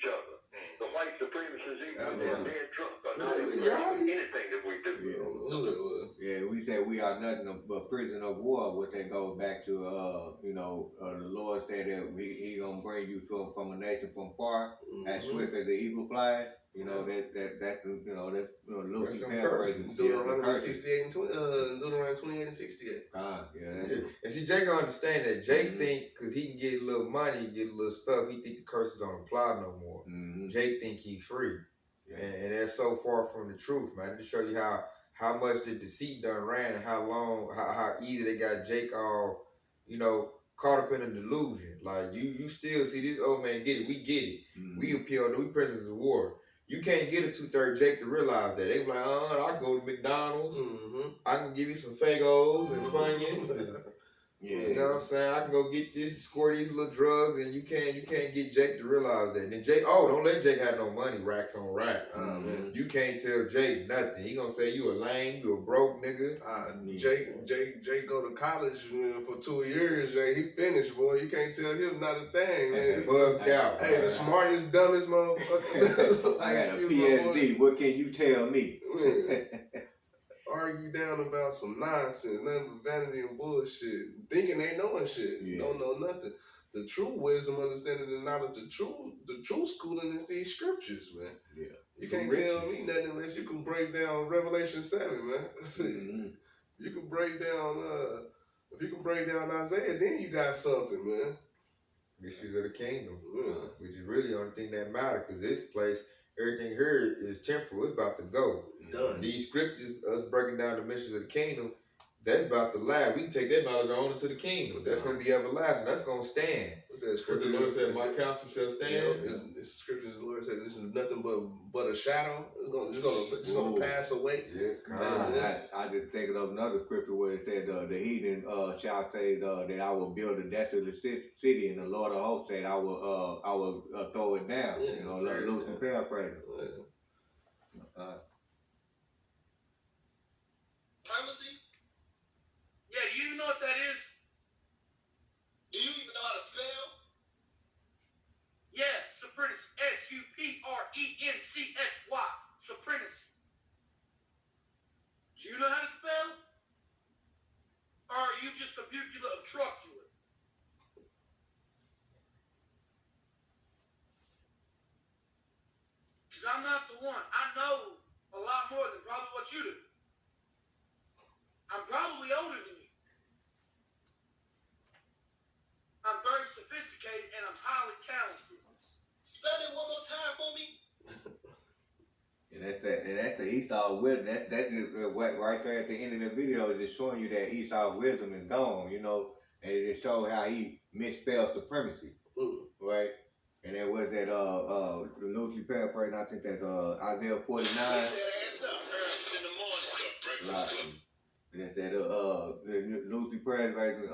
each other. The white supremacists even in their truck are not anything that we do. Yeah, we say we are nothing but prison of war, which that goes back to, the Lord said that he gonna bring you from a nation from far, as swift as the eagle flies. That's Lucy paraphrasing. Deuteronomy 68 and 20, Deuteronomy 28 and 68. And see, Jake gonna understand that. Jake think, because he can get a little money, get a little stuff, he think the curses don't apply no more. Jake think he free. And that's so far from the truth, man. To show you how much the deceit done ran and how easy they got Jake all, caught up in a delusion. Like, you still see this old man get it. We get it. We appeal, we prisoners of war. You can't get a 2/3 Jake to realize that. They be like, I go to McDonald's. I can give you some Fagos and Funyuns. You know what I'm saying? I can go get this, score these little drugs, and you can't get Jake to realize that. And then Jake, don't let Jake have no money, racks on racks. You can't tell Jake nothing. He gonna say you a lame, you a broke nigga. Jake go to college for 2 years, Jake. He finished, boy. You can't tell him not a thing, man. Bugged out. Hey, the smartest, dumbest motherfucker. I got a PhD. What can you tell me? Argue down about some nonsense, nothing but vanity and bullshit, thinking they knowing shit. Don't know nothing. The true wisdom, understanding the knowledge, the true schooling is these scriptures, man. You can't tell me nothing unless you can break down Revelation 7, man. You can break down if you can break down Isaiah, then you got something, man. Issues of the kingdom, which is really the only thing that matters, because this place, everything here is temporal. It's about to go. Done. These scriptures, us breaking down the mysteries of the kingdom, that's about to last. We can take that knowledge on into the kingdom. That's going to be everlasting. That's going to stand. What the Lord said, my counsel shall stand. It's scriptures, the Lord said, this is nothing but a shadow. It's going to pass away. I just thinking of another scripture where it said, the heathen shall say that I will build a desolate city, and the Lord of hosts said I will throw it down. Loosely paraphrasing. Primacy? Yeah, do you know what that is? Do you even know how to spell? Yeah, supremacy. Supremacy. Supremacy. Do you know how to spell? Or are you just a bugula of truculent? Because I'm not the one. I know a lot more than probably what you do. I'm probably older than you. I'm very sophisticated and I'm highly talented. Spell it one more time for me. And that's the Esau wisdom. That's just what right there at the end of the video is just showing you that Esau's wisdom is gone, and it shows how he misspelled supremacy, right? And then was that loosely paraphrasing, I think that Isaiah 49. Right. And that's that loosely paraphrasing,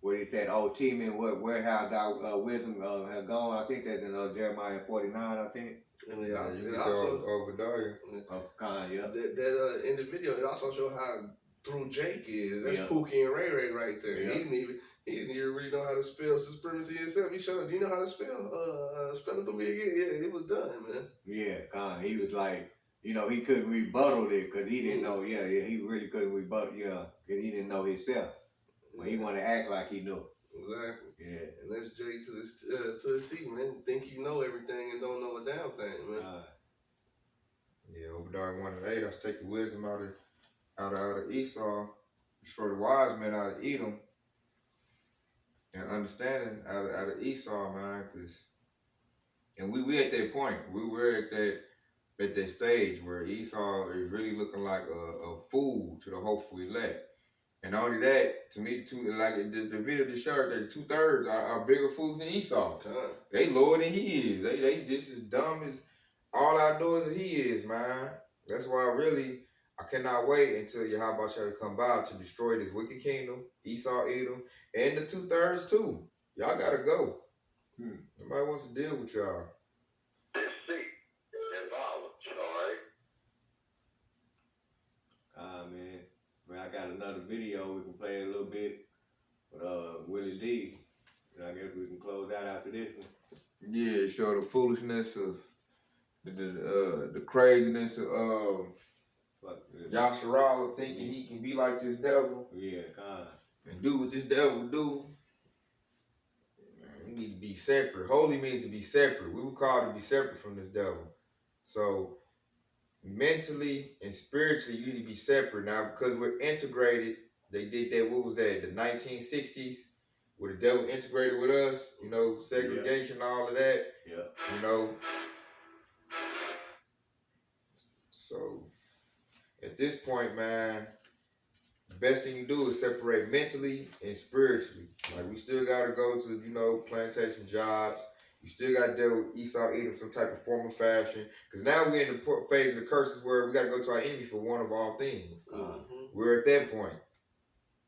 where he said, "Oh, Timon, where have thy wisdom have gone?" I think that's in Jeremiah 49, I think. And you can also Obadiah. That in the video, it also shows how through Jake is. That's Pookie and Ray Ray right there. He didn't even really know how to spell supremacy himself. He showed, do you know how to spell it for me again? Yeah, it was done, man. Yeah, he was like, he couldn't rebuttal it because he didn't know. Yeah, he really couldn't rebuttal. Yeah, because he didn't know himself. But he wanted to act like he knew. Exactly. Yeah. And that's Jay to the T, man. Think he know everything and don't know a damn thing, man. Obadiah 1:8. I take the wisdom out of Esau, destroy the wise men out of Edom, and understanding out of Esau, man. And we at that point. We were at that stage where Esau is really looking like a fool to the hopeful elect. And not only that, to me, the video just showed that 2/3 are bigger fools than Esau. They lower than he is. They just as dumb as all outdoors as he is, man. That's why I cannot wait until Yahweh shall come by to destroy this wicked kingdom, Esau, Edom, and the 2/3 too. Y'all gotta go. Nobody wants to deal with y'all. Deceit and violence, all right? Man. Well, I got another video we can play a little bit with Willie D. And I guess we can close out after this one. Yeah, show the foolishness of the craziness of Yasharala thinking he can be like this devil. Yeah, God. And do what this devil do. We need to be separate. Holy means to be separate. We were called to be separate from this devil. So mentally and spiritually, you need to be separate. Now, because we're integrated, they did that, what was that, the 1960s, where the devil integrated with us, you know, segregation, all of that. Yeah. You know. So at this point, man, the best thing you do is separate mentally and spiritually. Like, we still got to go to, you know, plantation jobs. You still got to deal with Esau eating some type of form of fashion. Because now we're in the phase of the curses where we got to go to our enemy for one of all things. We're at that point.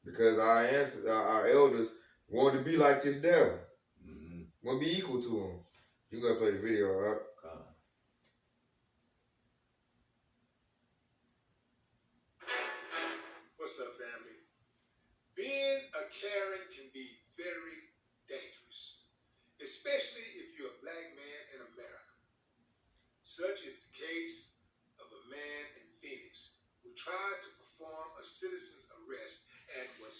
Because our elders wanted to be like this devil. Want to be equal to him. You got to play the video, right? What's up, family? Being a Karen can be very dangerous, especially if you're a black man in America. Such is the case of a man in Phoenix who tried to perform a citizen's arrest and was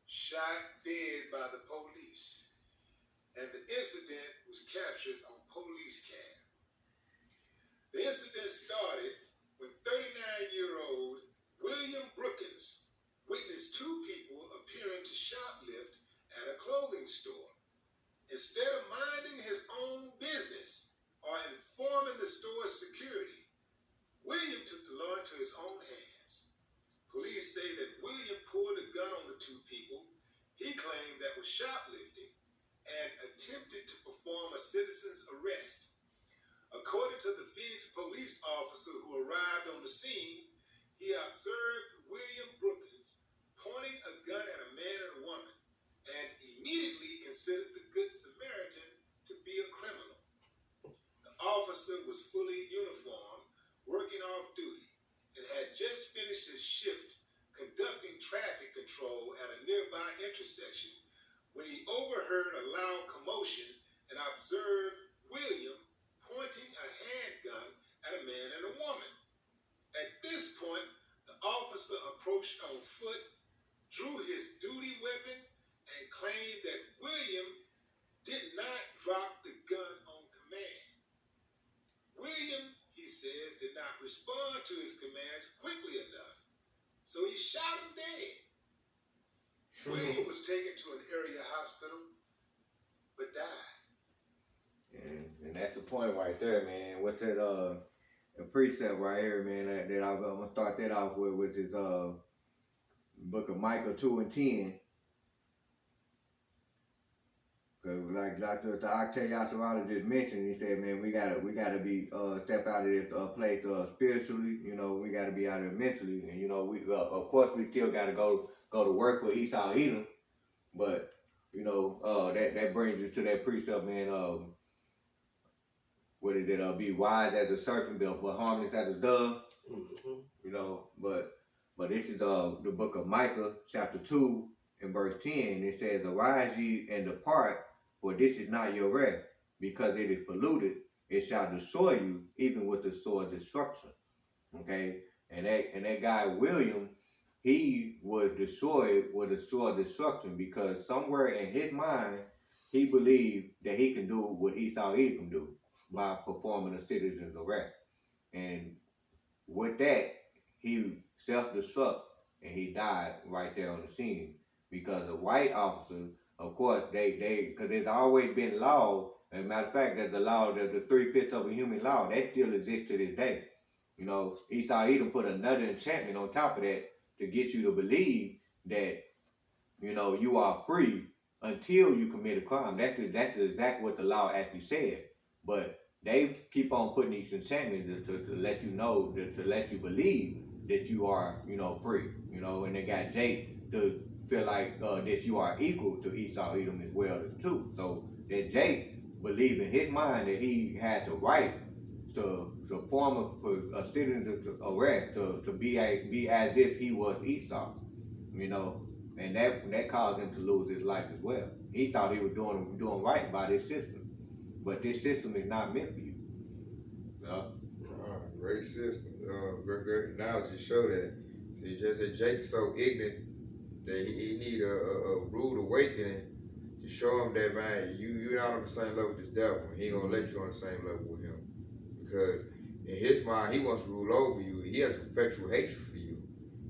shot dead by the police. And the incident was captured on police cam. The incident started when 39-year-old William Brookins witnessed two people appearing to shoplift at a clothing store. Instead of minding his own business or informing the store's security, William took the law into his own hands. Police say that William pulled a gun on the two people he claimed that was shoplifting and attempted to perform a citizen's arrest. According to the Phoenix police officer who arrived on the scene, he observed William Brookins pointing a gun at a man and a woman and immediately considered the Good Samaritan to be a criminal. The officer was fully uniformed, working off duty, and had just finished his shift conducting traffic control at a nearby intersection when he overheard a loud commotion and observed William pointing a handgun at a man and a woman. At this point, the officer approached on foot, drew his duty weapon, and claimed that William did not drop the gun on command. William, he says, did not respond to his commands quickly enough, so he shot him dead. William was taken to an area hospital, but died. And that's the point right there, man. What's that a precept right here, man, that I'm gonna start that off with, which is book of Micah 2 and 10. Cause like Dr. Octave Yasharala just mentioned, he said, man, we gotta be step out of this place spiritually, you know, we gotta be out of it mentally, and you know, we of course we still gotta go to work for Esau Edom, but you know, that brings us to that precept, man. What is it? Be wise as a serpent, but harmless as a dove. You know, but this is the book of Micah, chapter 2, and verse 10. It says, "Arise ye and depart, for this is not your rest, because it is polluted. It shall destroy you, even with the sword destruction." Okay, and that guy William, he was destroyed with a sword destruction because somewhere in his mind he believed that he can do what Esau Edom can do by performing a citizen's arrest. And with that, he self-destruct and he died right there on the scene. Because the white officers, of course, because there's always been law. As a matter of fact, that the law, the 3/5 of a human law, that still exists to this day. You know, Esau Edom put another enchantment on top of that to get you to believe that, you know, you are free until you commit a crime. That's exactly what the law actually said. But they keep on putting these enchantments to let you know, to let you believe that you are, you know, free. You know, and they got Jake to feel like that you are equal to Esau Edom as well too. So that Jake believed in his mind that he had the right to form a citizen's arrest, to be as if he was Esau. You know, and that caused him to lose his life as well. He thought he was doing right by this system. But this system is not meant for you. Great system. Great analogy show that. See, just that Jake's so ignorant that he need a rude awakening to show him that, man, you're not on the same level with this devil. He ain't gonna let you on the same level with him. Because in his mind, he wants to rule over you. He has perpetual hatred for you.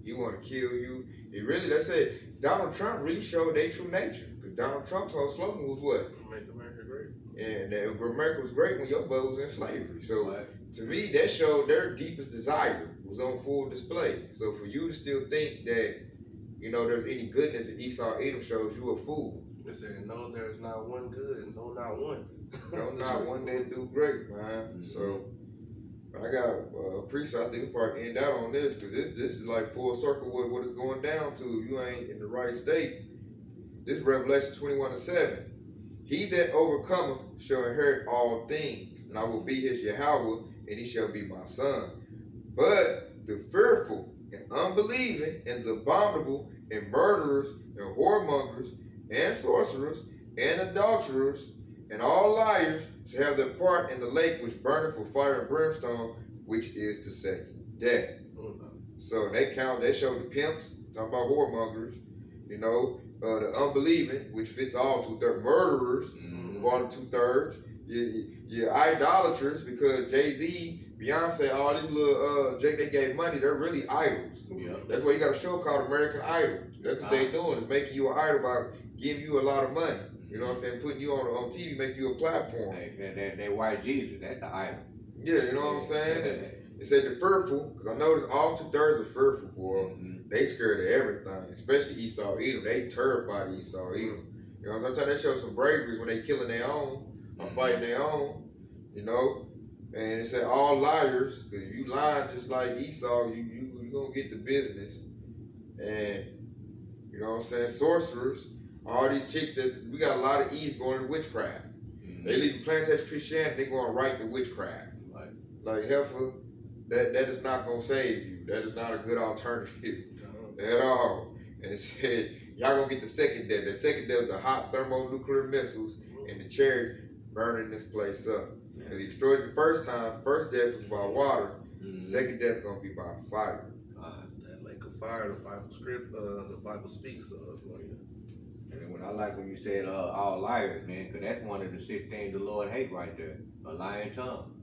He want to kill you. He really, let's say, Donald Trump really showed their true nature. Because Donald Trump's whole slogan was what? Make America great. And America was great when your butt was in slavery. So to me, that showed their deepest desire was on full display. So for you to still think that, you know, there's any goodness in Esau Edom shows you a fool. They said, no, there's not one good, no, not one. No, not one that do great, man. So, but I got a priest. I think we probably end out on this because this is like full circle what it's going down to. If you ain't in the right state. This is Revelation 21:7. He that overcometh shall inherit all things, and I will be his Yahweh, and he shall be my son. But the fearful and unbelieving and the abominable and murderers and whoremongers and sorcerers and adulterers and all liars shall have their part in the lake which burneth with fire and brimstone, which is the second death. So they showed the pimps, talking about whoremongers, you know, the unbelieving, which fits all 2/3, murderers, all the 2/3, your idolaters, because Jay-Z, Beyonce, all these little Jake they gave money, they're really idols. Yeah. That's why you got a show called American Idol. That's what they doing, is making you an idol by giving you a lot of money. You know what I'm saying? Putting you on TV, making you a platform. That white Jesus, that's the idol. Yeah, you know what I'm saying? It said the fearful, because I noticed all 2/3 are fearful, boy. They scared of everything, especially Esau Edom. They terrified Esau Edom. You know, sometimes they show some bravery when they killing their own or fighting their own, you know. And it said all liars, because if you lying just like Esau, you gonna get the business. And you know what I'm saying, sorcerers, all these chicks we got a lot of Eves going to witchcraft. They leave the plantation Christianity, they going right to witchcraft. Like heifer, that is not gonna save you. That is not a good alternative at all. And it said, y'all gonna get the second death. The second death is the hot thermonuclear missiles and the chariots burning this place up. Because he destroyed it the first time. First death was by water. Second death gonna be by fire. That lake of fire, the Bible script, the Bible speaks of. And when I like when you said all liars, man, because that's one of the 6 things the Lord hate right there, a lying tongue.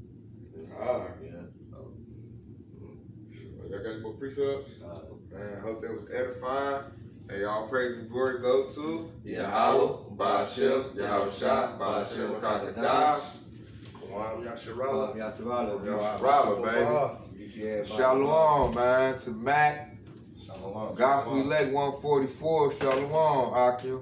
Alright. Yeah. Y'all got any more precepts? Man, I hope that was edifying. Hey, y'all praise and glory go to Yahweh, Ba'ashem, Yahushua, Ba'ashem, Kakadash. Kawam Yasharala. Yasharala, baby. Shalom, man, to Mac. Shalom. Gospel Elect 144. Shalom, Akim.